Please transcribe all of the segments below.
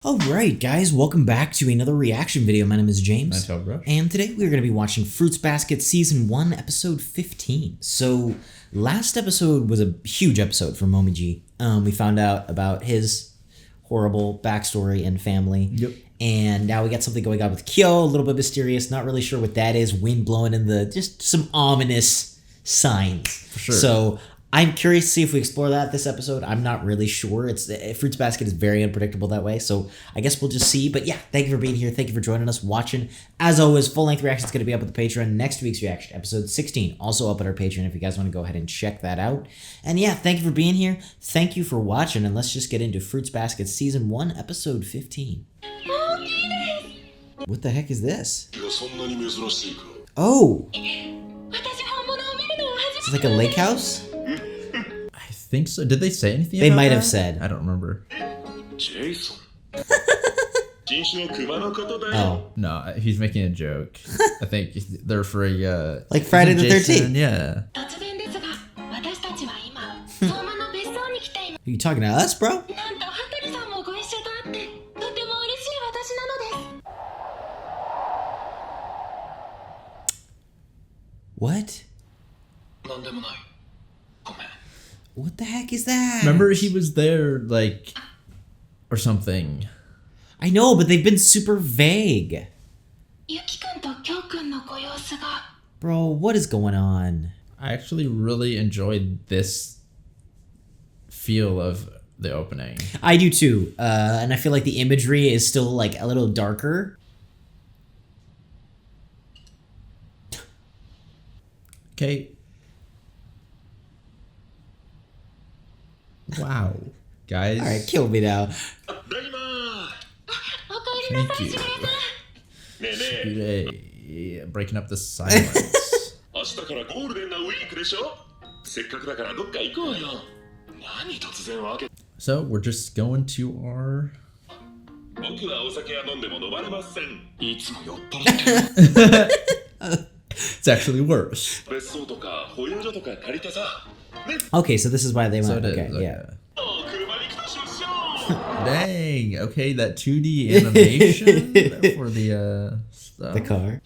Alright guys, welcome back to another reaction video. My name is James. Ninetailedbrush. And today we're going to be watching Fruits Basket Season 1, Episode 15. So, last episode was a huge episode for Momiji. We found out about his horrible backstory and family. Yep. And now we got something going on with Kyo, a little bit mysterious, not really sure what that is. Wind blowing in the, just some ominous signs. For sure. So, I'm curious to see if we explore that this episode. I'm not really sure. Fruits Basket is very unpredictable that way, so I guess we'll just see. But yeah, thank you for being here. Thank you for joining us, watching. As always, full-length reaction is going to be up at the Patreon. Next week's reaction, episode 16, also up at our Patreon if you guys want to go ahead and check that out. And yeah, thank you for being here. Thank you for watching, and let's just get into Fruits Basket Season 1, Episode 15. What the heck is this? Oh! It's like a lake house? I think so. Did they say anything They about might that? have said. I don't remember. Oh. No, he's making a joke. I think they're for a... like Friday the Jason? 13th. Yeah. Are you talking to us, bro? What? What the heck is that? Remember he was there, like, or something. I know, but they've been super vague. Bro, what is going on? I actually really enjoyed this feel of the opening. I do too, and I feel like the imagery is still like a little darker. Okay. Wow. Guys. Alright, kill me now. Thank you. Yay. Breaking up the silence. So, we're just going to our... It's actually worse. Okay, so this is why they So went. it Okay, is, yeah. Dang. Okay, that 2D animation for the stuff. The car.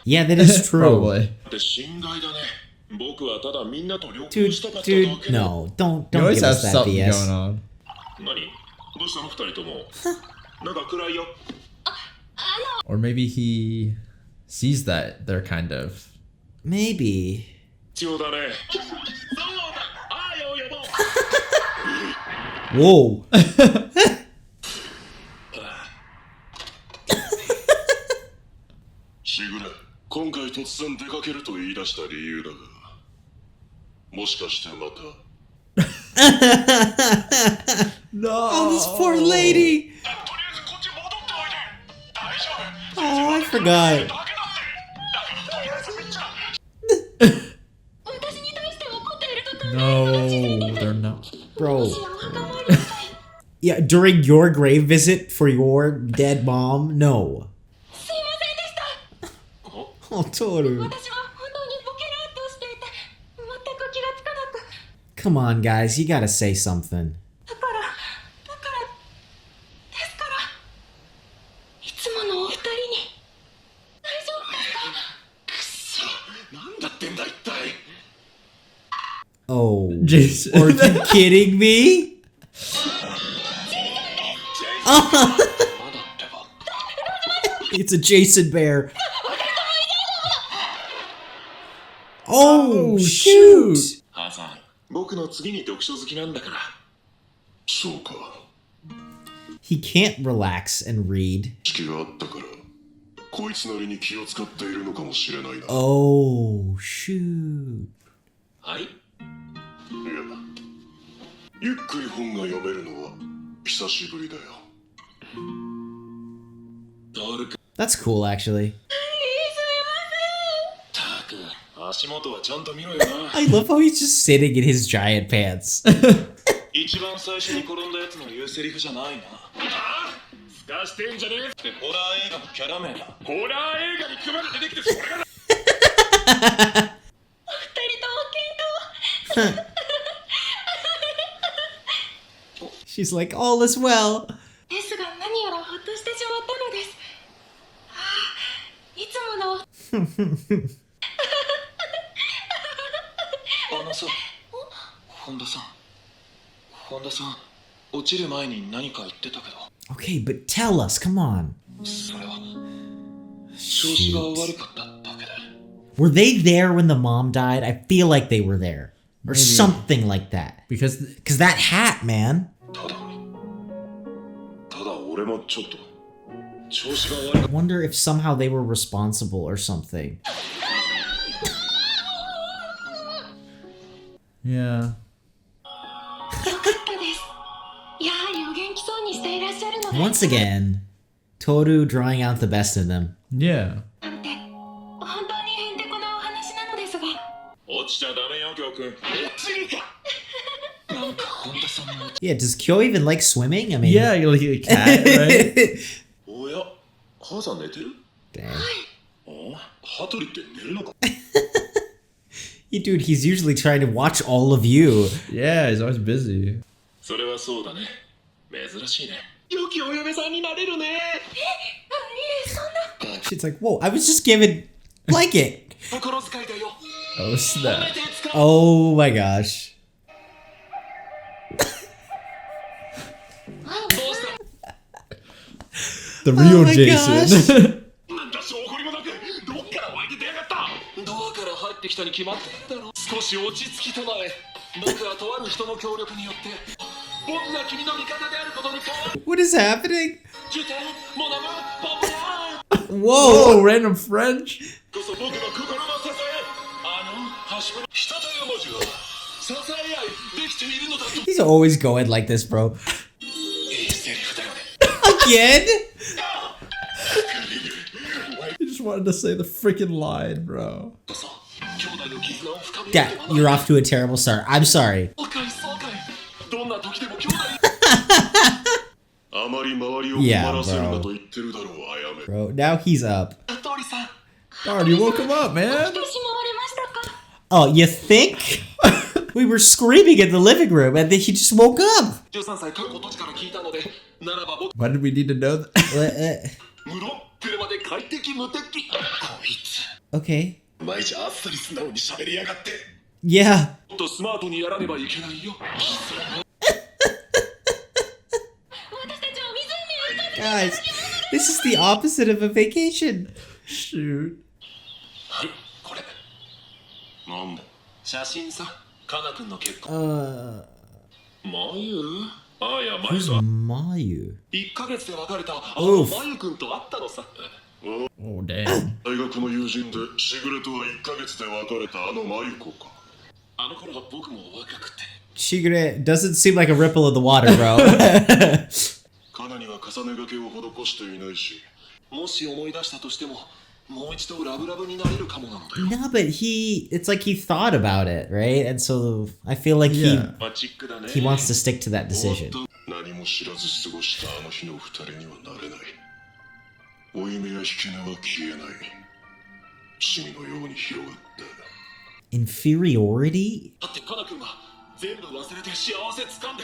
Yeah, that is true. Probably. Dude, no, don't You always give have us that something BS. going on. Or maybe he sees that they're kind of... Maybe. Whoa. No! Oh, this poor lady. Oh, I forgot. No, they're not. Bro. Yeah, during your grave visit for your dead mom? No. Oh, Toru. Come on, guys. You gotta say something. Oh. Jason. Are you kidding me? It's a Jason bear. Oh, shoot. He can't relax and read. Oh, shoot. That's cool, actually. I love how he's just sitting in his giant pants. She's like, all is well. ですが何やらほっとしてしまったのです。いつもの。さ、本田さん、落ちる前に何か言ってたけど。Okay, but tell us, come on. それは調子が悪かっただけで。Were they there when the mom died? I feel like they were there. Or something like that. Because that hat, man. ただ俺もちょっと調子が悪かった。 I wonder if somehow they were responsible or something. yeah. よかったです。やはりお元気そうにしていらっしゃるので。 Once again, Toru drawing out the best in them. Yeah. なんて本当にへんてこなお話なのですが。落ちちゃダメよ、京くん。落ちるか。なんか本田さんも。 Yeah, does Kyo even like swimming? I mean, Yeah, you're like a cat, right? おや、母さん寝てる？ Damn. 羽鳥って寝るのか？ Yeah, dude, he's usually trying to watch all of you. Yeah, he's always busy. それはそうだね。珍しいね。良きお嫁さんになれるね。いえ、そんな。 She's like, whoa, I was just given blanket. 心遣いだよ。 Oh, snap. Oh my gosh. The real Oh my Jason. なんだ証拠りもなくどっから湧いて出やがった。ドアから入ってきたに決まってんだろ。少し落ち着きたまえ。僕はとある人の協力によって僕が君の味方であることに変わる。 What is happening? ジュテンモナムパパヤー Whoa, random French. こそ僕の心の支え。橋本人という文字は支え合いできているのだと。 He's always going like this, bro. いいセリフだよね。 Again? He just wanted to say the freaking line, bro. こそ兄弟の絆を深め Yeah, you're off to a terrible start. I'm sorry. そうかいそうかい。どんな時でも兄弟。あまり周りを困らせるなと言ってるだろう、あやめ。 Bro, now he's up. 羽鳥さん。 Guard, you woke him up, 来 man. てしまわれましたか。 Oh, you think? We were screaming in the living room and then he just woke up. 13歳過去土地から聞いたので、ならば僕 Why did we need to know that? 無論車で快適無敵。こいつ Okay. 毎日あっさり素直に喋りやがって。 Yeah. もっとスマートにやらねばいけないよ。私たちを湖へ行かせていただ Guys, きます。 this is the opposite of a vacation. Shoot. はい、これ。なんだ写真さ、カナ君の結婚。マユああや、マユ Who's は Mayu? 1ヶ月で別れたあおうのマユ君と会ったのさ。 Oh, damn. 大学の友人でしぐれとは1ヶ月で別れたあのマユ子か。あの頃は僕も若くて。 Shigure doesn't seem like a ripple in the water, bro. カナには重ねがけを施していないし、もし思い出したとしても、もう一度ラブラブになれるかもなのだよ。 No, but it's like he thought about it, right? And so I feel like Yeah. マチックだね。 he wants to stick to that decision. 何も知らず過ごしたあの日の二人にはなれない。負い目や引け根は消えない。シミのように広がった。 Inferiority? だってカナ君は全部忘れて幸せつかんで、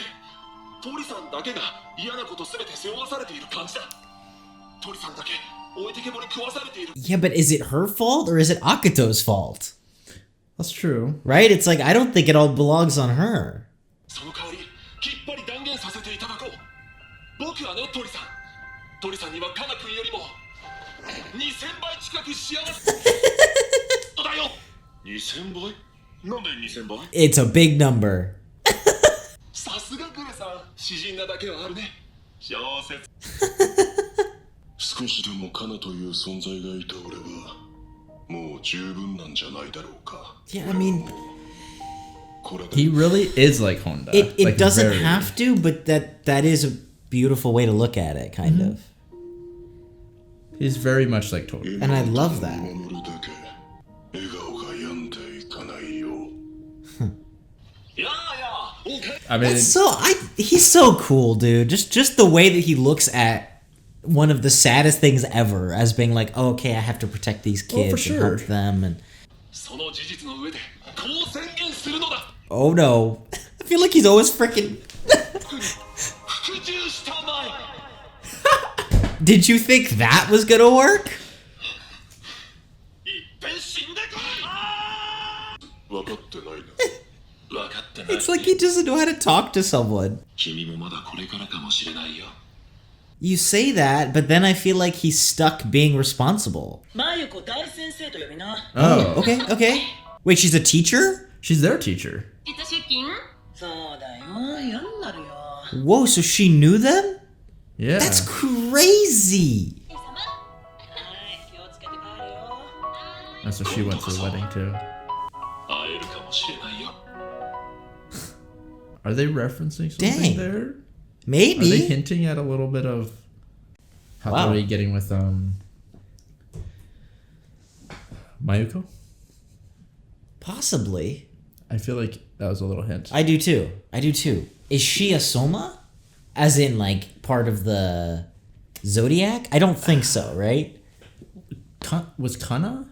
トリさんだけが嫌なことすべて背負わされている感じだ。トリさんだけ置いてけぼり食わされている。 Yeah, but is it her fault or is it Akato's fault? That's true. Right? It's like, I don't think it all belongs on her. その代わりきっぱり断言させていただこう。僕はね、トリさん。トリさんにはカナ君よりも2000倍近く幸せだよ。2000倍？なんで2000倍？ It's a big number. さすがグレさん、詩人なだけはあるね。小説。少しでもカナという存在がいた俺はもう十分なんじゃないだろうか。 Yeah, I mean, これで He really is like Honda. it Like, doesn't very. have to, but that is a beautiful way to look at it, kind of. He's very much like Tori. And I love that. 守るだけ笑顔が病んでいかないよ。いやいや、I mean, That's so he's so cool, dude. Just the way that he looks at one of the saddest things ever as being like, oh, okay, I have to protect these Oh, for kids and sure. help them, and その事実の上でこう宣言するのだ。 oh no. I feel like he's always freaking 服従したまえ Did you think that was gonna work? いっぺん死んでこい分かってないな分かってない It's like he doesn't know how to talk to someone. 君もまだこれからかもしれないよ You say that, but then I feel like he's stuck being responsible. マユコ大先生と呼びな。 Oh, Okay, okay. Wait, she's a teacher? she's their teacher. 自他出勤そうだよ、嫌になるよ。 Whoa, so she knew them? Yeah. That's crazy. はい、気をつけて帰るよ。 That's what she went to the wedding too. 会えるかもしれないよ Are they referencing something Dang. there? Are they Maybe. hinting at a little bit of Hatori getting with Mayuko? Possibly. I feel like that was a little hint. I do too. Is she a Soma? As in, like, part of the Zodiac? I don't think so, right? Was Kana?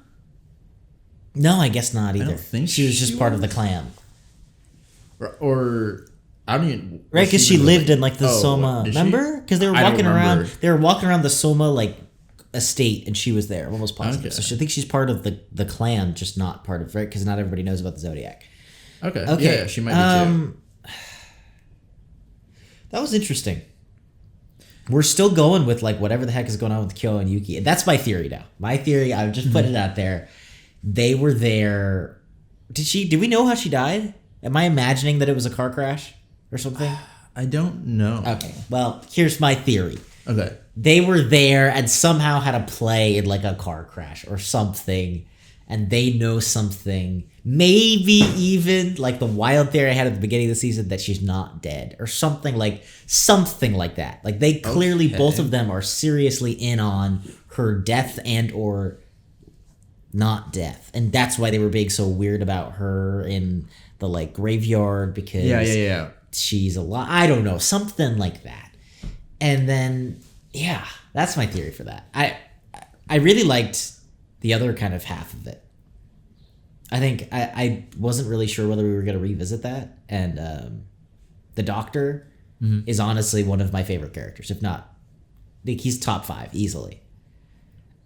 No, I guess not either. don't think she was just she part of the was. clan. Or I don't even Right, because she even lived really- in, like, the Oh, Soma. did she? Remember? Because they were I don't walking around. remember. They were walking around the Soma, like, estate, and she was there. I'm almost positive. Okay. So I think she's part of the clan, just not part of, right? Because not everybody knows about the Zodiac. Okay. Okay. Yeah, she might be too. That was interesting. We're still going with like whatever the heck is going on with Kyo and Yuki. That's my theory now. My theory, I've just put it out there. They were there. Did we know how she died? Am I imagining that it was a car crash or something? I don't know. Okay. Well, here's my theory. Okay. They were there and somehow had a play in like a car crash or something. And they know something. Maybe even like the wild theory I had at the beginning of the season that she's not dead or something like that. Like they clearly, Okay. both of them are seriously in on her death and or not death. And that's why they were being so weird about her in the like graveyard because Yeah. she's alive. I don't know, something like that. And then, yeah, that's my theory for that. I really liked the other kind of half of it. I think I wasn't really sure whether we were going to revisit that. And the Doctor is honestly one of my favorite characters. If not, I think he's top 5 easily.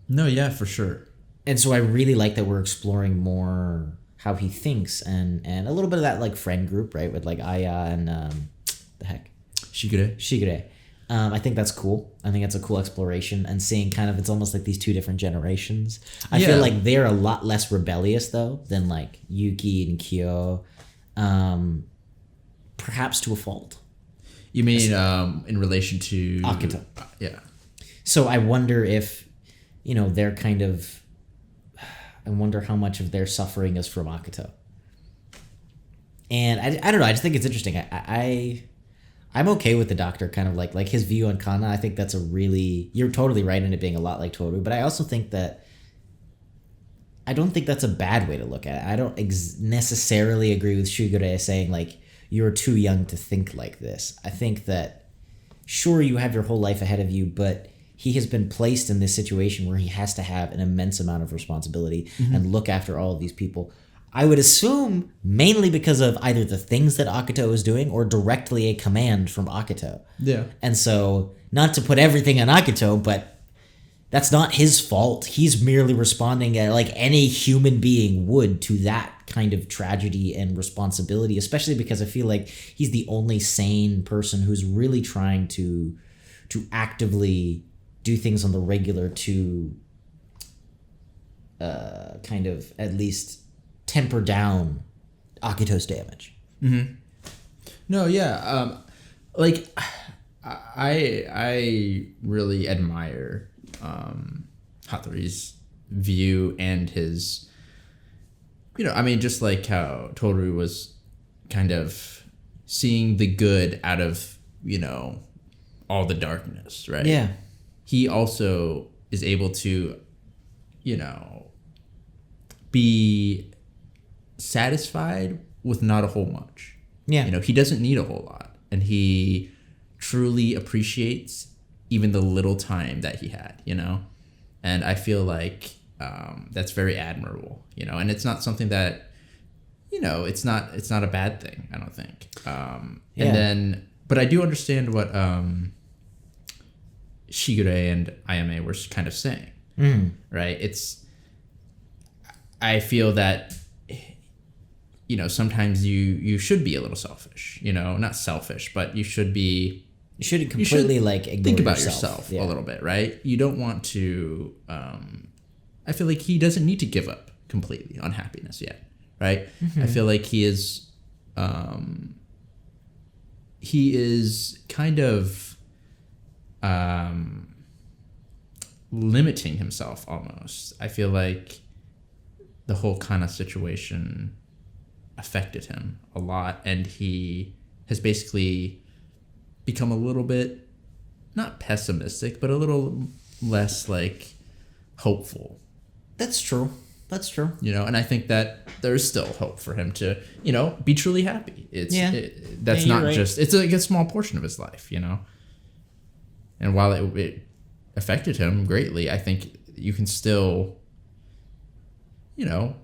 No, yeah, for sure. And so I really like that we're exploring more how he thinks and a little bit of that like friend group, right? With like Aya and the heck? Shigure. I think that's cool. I think it's a cool exploration and seeing kind of, it's almost like these two different generations. I feel like they're a lot less rebellious though than like Yuki and Kyo, perhaps to a fault. You mean in relation to Akito. Yeah. So I wonder if, they're kind of, I wonder how much of their suffering is from Akito. And I don't know. I just think it's interesting. I'm okay with the Doctor kind of like his view on Kana. I think that's you're totally right in it being a lot like Toru, but I also think that I don't think that's a bad way to look at it. I don't necessarily agree with Shigure saying like you're too young to think like this. I think that sure you have your whole life ahead of you, but he has been placed in this situation where he has to have an immense amount of responsibility and look after all of these people. I would assume mainly because of either the things that Akito is doing or directly a command from Akito. Yeah. And so, not to put everything on Akito, but that's not his fault. He's merely responding like any human being would to that kind of tragedy and responsibility, especially because I feel like he's the only sane person who's really trying to actively do things on the regular to kind of at least temper down Akito's damage. No, yeah. Like I really admire Hatori's view and his, just like how Toru was kind of seeing the good out of, all the darkness, right? Yeah. He also is able to, be satisfied with not a whole much. Yeah. He doesn't need a whole lot. And he truly appreciates even the little time that he had, And I feel like that's very admirable, and it's not something that, it's not a bad thing, I don't think. And then, But I do understand what Shigure and Ayame were kind of saying, right? I feel that, you know, sometimes you should be a little selfish, you know, not selfish, but you should be. You shouldn't completely ignore think about yourself a little bit, right? You don't want to. I feel like he doesn't need to give up completely on happiness yet, right? I feel like he is kind of limiting himself almost. I feel like the whole Kana situation affected him a lot, and he has basically become a little bit, not pessimistic, but a little less hopeful. That's true. You know, and I think that there's still hope for him to, you know, be truly happy. That's not right. Just, it's a small portion of his life, you know. And while it affected him greatly, I think you can still, you know,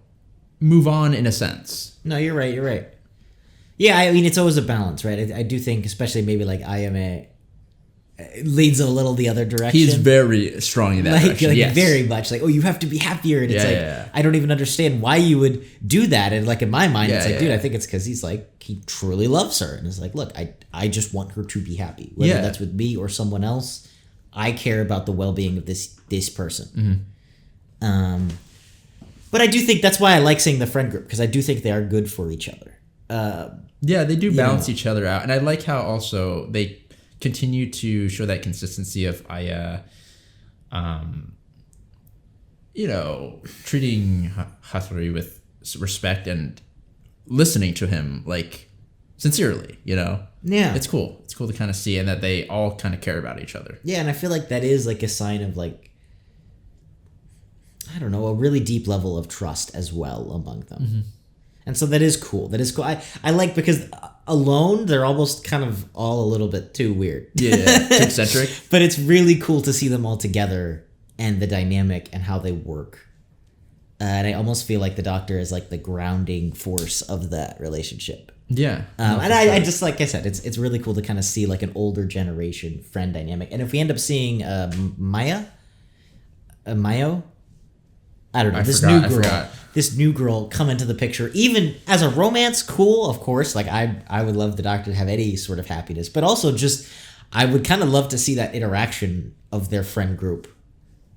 move on in a sense. No, you're right. Yeah, I mean, it's always a balance, right? I do think, especially maybe Ayame leads a little the other direction. He's very strong in that direction. Yes. Very much you have to be happier, and it's I don't even understand why you would do that. And in my mind, it's dude, I think it's because he's he truly loves her, and it's look, I just want her to be happy, whether that's with me or someone else. I care about the well-being of this person. But I do think that's why I like seeing the friend group, because I do think they are good for each other. They do balance each other out, and I like how also they continue to show that consistency of treating Hatori with respect and listening to him sincerely. You know, it's cool. It's cool to kind of see, and that they all kind of care about each other. Yeah, and I feel like that is a sign of I don't know, a really deep level of trust as well among them. And so that is cool. I like, because alone, they're almost kind of all a little bit too weird. Too eccentric. But it's really cool to see them all together and the dynamic and how they work. And I almost feel like the Doctor is the grounding force of that relationship. Yeah. And I just, like I said, it's really cool to kind of see an older generation friend dynamic. And if we end up seeing Mayo, I don't know, this new girl come into the picture, even as a romance, cool, of course. I would love the Doctor to have any sort of happiness, but also just, I would kind of love to see that interaction of their friend group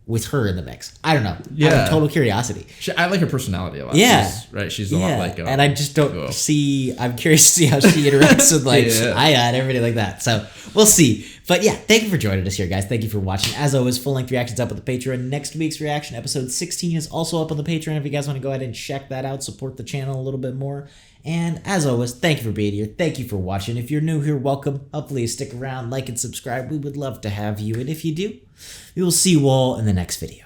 with her in the mix. I don't know. Yeah. I have total curiosity. I like her personality a lot. Yeah. She's a lot and I just don't see, I'm curious to see how she interacts with Aya and everything like that. So we'll see. But yeah, thank you for joining us here, guys. Thank you for watching. As always, full-length reactions up on the Patreon. Next week's reaction, episode 16, is also up on the Patreon. If you guys want to go ahead and check that out, support the channel a little bit more. And as always, thank you for being here. Thank you for watching. If you're new here, welcome. Hopefully you stick around, like and subscribe. We would love to have you. And if you do, we will see you all in the next video.